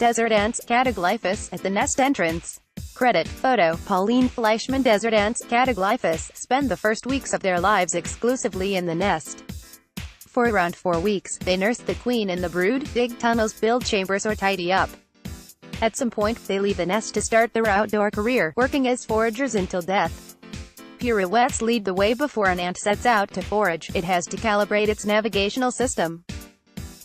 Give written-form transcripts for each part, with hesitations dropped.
desert ants, Cataglyphis, at the nest entrance. Credit, Foto, Pauline Fleischmann Desert ants, Cataglyphis, spend the first weeks of their lives exclusively in the nest. For around 4 weeks, they nurse the queen and the brood, dig tunnels, build chambers or tidy up. At some point, they leave the nest to start their outdoor career, working as foragers until death. Pirouettes lead the way before an ant sets out to forage. It has to calibrate its navigational system.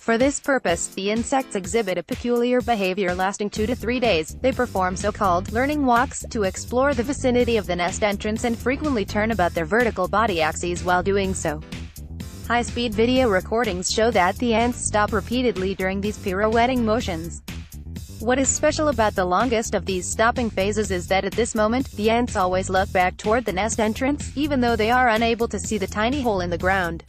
For this purpose, the insects exhibit a peculiar behavior lasting 2 to 3 days. They perform so-called learning walks to explore the vicinity of the nest entrance and frequently turn about their vertical body axes while doing so. High-speed video recordings show that the ants stop repeatedly during these pirouetting motions. What is special about the longest of these stopping phases is that at this moment, the ants always look back toward the nest entrance, even though they are unable to see the tiny hole in the ground.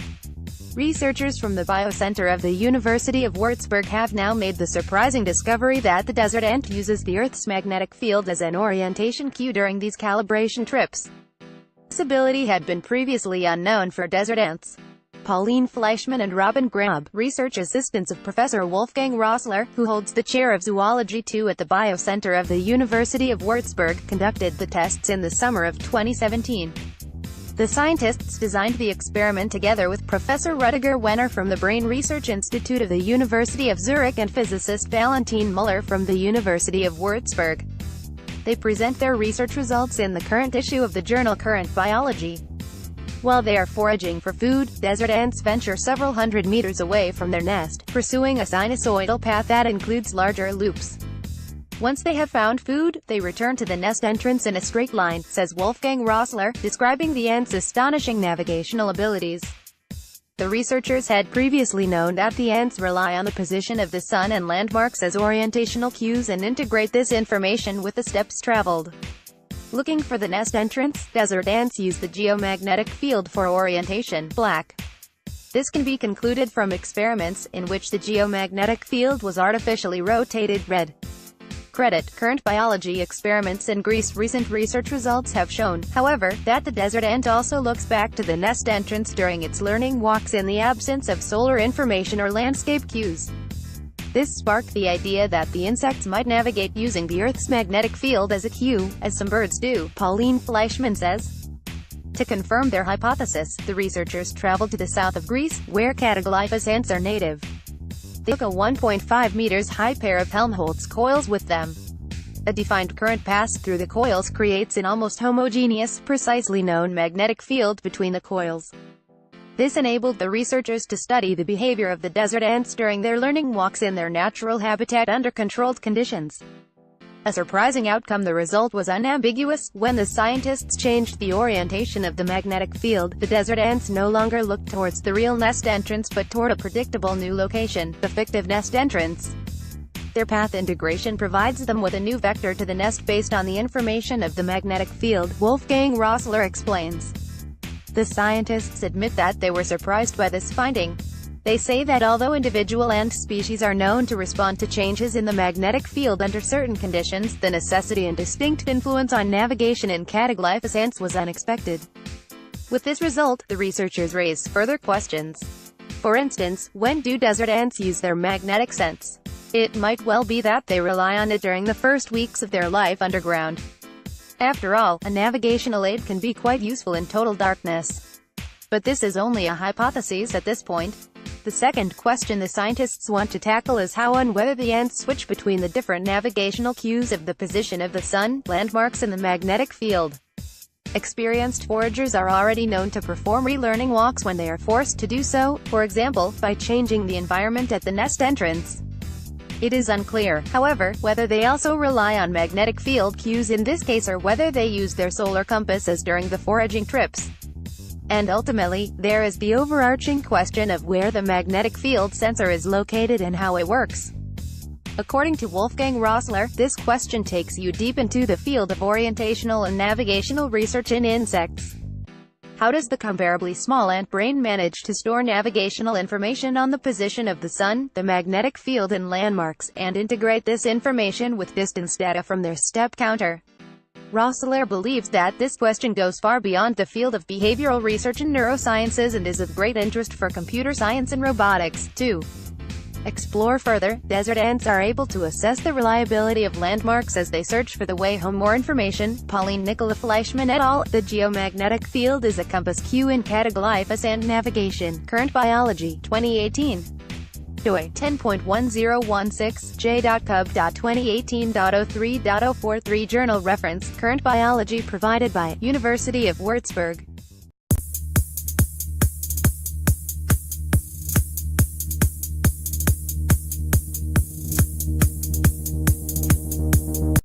Researchers from the Biocenter of the University of Würzburg have now made the surprising discovery that the desert ant uses the Earth's magnetic field as an orientation cue during these calibration trips. This ability had been previously unknown for desert ants. Pauline Fleischmann and Robin Grab, research assistants of Professor Wolfgang Rossler, who holds the chair of Zoology II at the Biocenter of the University of Würzburg, conducted the tests in the summer of 2017. The scientists designed the experiment together with Professor Rüdiger Wenner from the Brain Research Institute of the University of Zurich and physicist Valentin Müller from the University of Würzburg. They present their research results in the current issue of the journal Current Biology. While they are foraging for food, desert ants venture several hundred meters away from their nest, pursuing a sinusoidal path that includes larger loops. Once they have found food, they return to the nest entrance in a straight line, says Wolfgang Rossler, describing the ants' astonishing navigational abilities. The researchers had previously known that the ants rely on the position of the sun and landmarks as orientational cues and integrate this information with the steps traveled. Looking for the nest entrance, desert ants use the geomagnetic field for orientation, black. This can be concluded from experiments, in which the geomagnetic field was artificially rotated, red. Credit, Current Biology experiments in Greece. Recent research results have shown, however, that the desert ant also looks back to the nest entrance during its learning walks in the absence of solar information or landscape cues. This sparked the idea that the insects might navigate using the Earth's magnetic field as a cue, as some birds do, Pauline Fleischmann says. To confirm their hypothesis, the researchers traveled to the south of Greece, where Cataglyphis ants are native. They took a 1.5 meters high pair of Helmholtz coils with them. A defined current passed through the coils creates an almost homogeneous, precisely known magnetic field between the coils. This enabled the researchers to study the behavior of the desert ants during their learning walks in their natural habitat under controlled conditions. A surprising outcome. The result was unambiguous. When the scientists changed the orientation of the magnetic field, the desert ants no longer looked towards the real nest entrance but toward a predictable new location, the fictive nest entrance. Their path integration provides them with a new vector to the nest based on the information of the magnetic field, Wolfgang Rossler explains. The scientists admit that they were surprised by this finding. They say that although individual ant species are known to respond to changes in the magnetic field under certain conditions, the necessity and distinct influence on navigation in Cataglyphis ants was unexpected. With this result, the researchers raise further questions. For instance, when do desert ants use their magnetic sense? It might well be that they rely on it during the first weeks of their life underground. After all, a navigational aid can be quite useful in total darkness. But this is only a hypothesis at this point. The second question the scientists want to tackle is how and whether the ants switch between the different navigational cues of the position of the sun, landmarks and the magnetic field. Experienced foragers are already known to perform relearning walks when they are forced to do so, for example, by changing the environment at the nest entrance. It is unclear, however, whether they also rely on magnetic field cues in this case or whether they use their solar compass as during the foraging trips. And ultimately, there is the overarching question of where the magnetic field sensor is located and how it works. According to Wolfgang Rossler, this question takes you deep into the field of orientational and navigational research in insects. How does the comparably small ant brain manage to store navigational information on the position of the sun, the magnetic field and landmarks, and integrate this information with distance data from their step counter? Rossler believes that this question goes far beyond the field of behavioral research in neurosciences and is of great interest for computer science and robotics, too. Explore further. Desert ants are able to assess the reliability of landmarks as they search for the way home. More information. Pauline Fleischmann et al. The geomagnetic field is a compass cue in Cataglyphis and navigation. Current Biology, 2018. doi 10.1016 j.cub.2018.03.043 Journal reference. Current Biology provided by University of Würzburg.